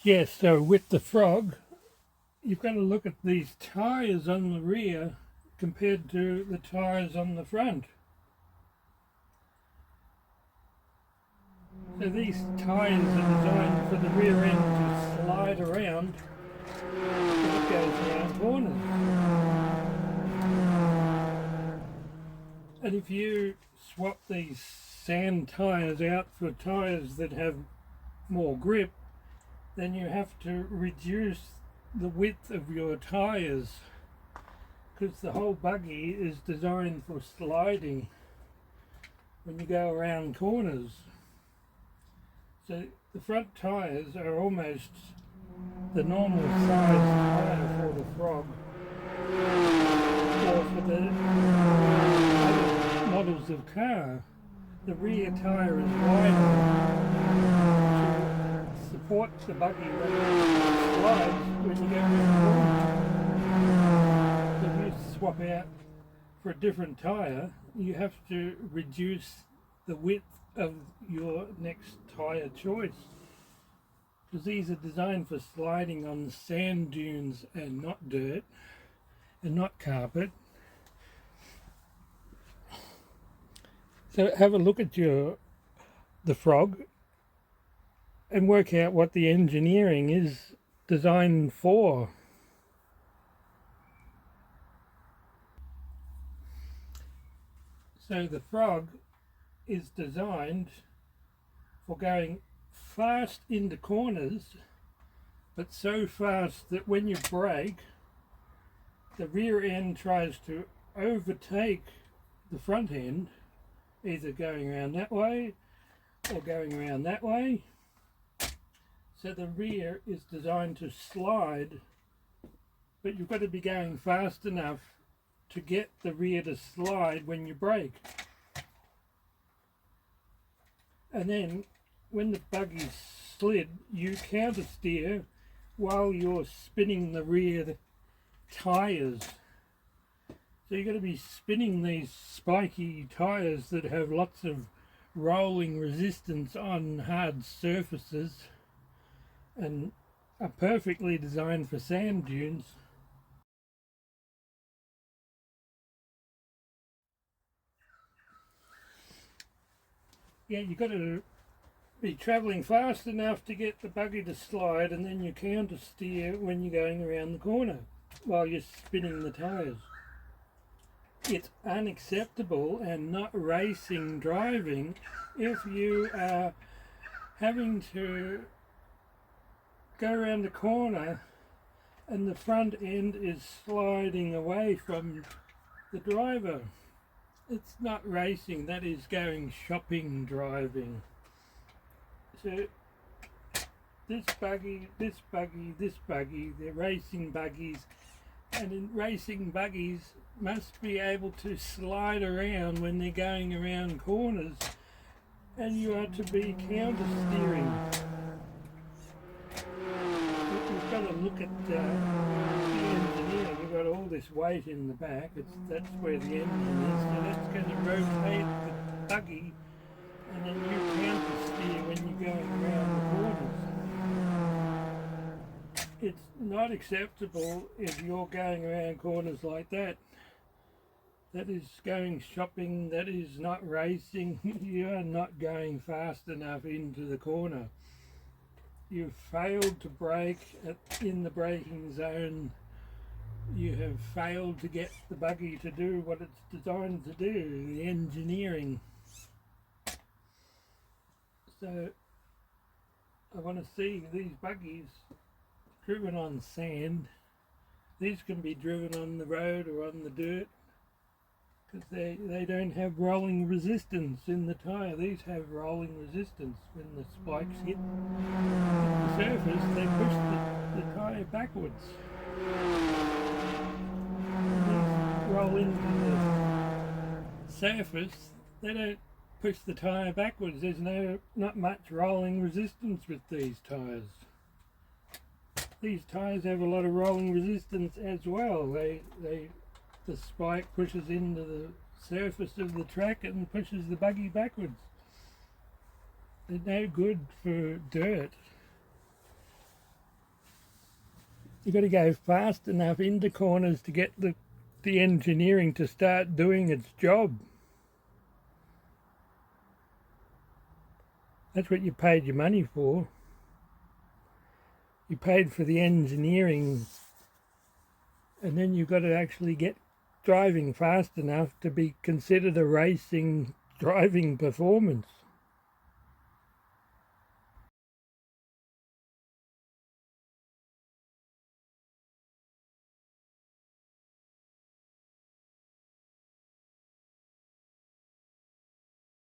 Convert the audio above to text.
Yeah, so with the Frog, you've got to look at these tyres on the rear compared to the tyres on the front. So these tyres are designed for the rear end to slide around as it goes around corners. And if you swap these sand tyres out for tyres that have more grip, then you have to reduce the width of your tyres, because the whole buggy is designed for sliding when you go around corners. So the front tyres are almost the normal size tyre for the Frog, or for the other models of car. The rear tyre is wider to support the buggy when it slides when you go around the corner. So if you swap out for a different tyre, you have to reduce the width of your next tyre choice, because these are designed for sliding on sand dunes and not dirt and not carpet. So have a look at the Frog and work out what the engineering is designed for. So the Frog is designed for going fast into corners, but so fast that when you brake, the rear end tries to overtake the front end, either going around that way or going around that way. So the rear is designed to slide, but you've got to be going fast enough to get the rear to slide when you brake. And then when the buggy slid, you counter steer while you're spinning the rear tyres. So you've got to be spinning these spiky tyres that have lots of rolling resistance on hard surfaces and are perfectly designed for sand dunes. Yeah, you've got to be travelling fast enough to get the buggy to slide, and then you counter steer when you're going around the corner while you're spinning the tyres. It's unacceptable and not racing driving if you are having to go around the corner and the front end is sliding away from the driver. It's not racing, that is going shopping driving. So this buggy, they're racing buggies, and in racing buggies must be able to slide around when they're going around corners, and you are to be counter steering. You've got to look at the engineering. You've got all this weight in the back. That's where the engine is, so that's going to rotate the buggy, and then you counter steer when you're going around the corners. It's not acceptable if you're going around corners like that. That is going shopping, that is not racing. You are not going fast enough into the corner. You've failed to brake in the braking zone. You have failed to get the buggy to do what it's designed to do, the engineering. So I want to see these buggies driven on sand. These can be driven on the road or on the dirt, because they don't have rolling resistance in the tyre. These have rolling resistance. When the spikes hit the surface, they push the tyre backwards. When these roll into the surface, they don't push the tyre backwards. There's not much rolling resistance with these tyres. These tyres have a lot of rolling resistance as well. The spike pushes into the surface of the track and pushes the buggy backwards. They're no good for dirt. You've got to go fast enough into corners to get the engineering to start doing its job. That's what you paid your money for. You paid for the engineering, and then you've got to actually get driving fast enough to be considered a racing driving performance.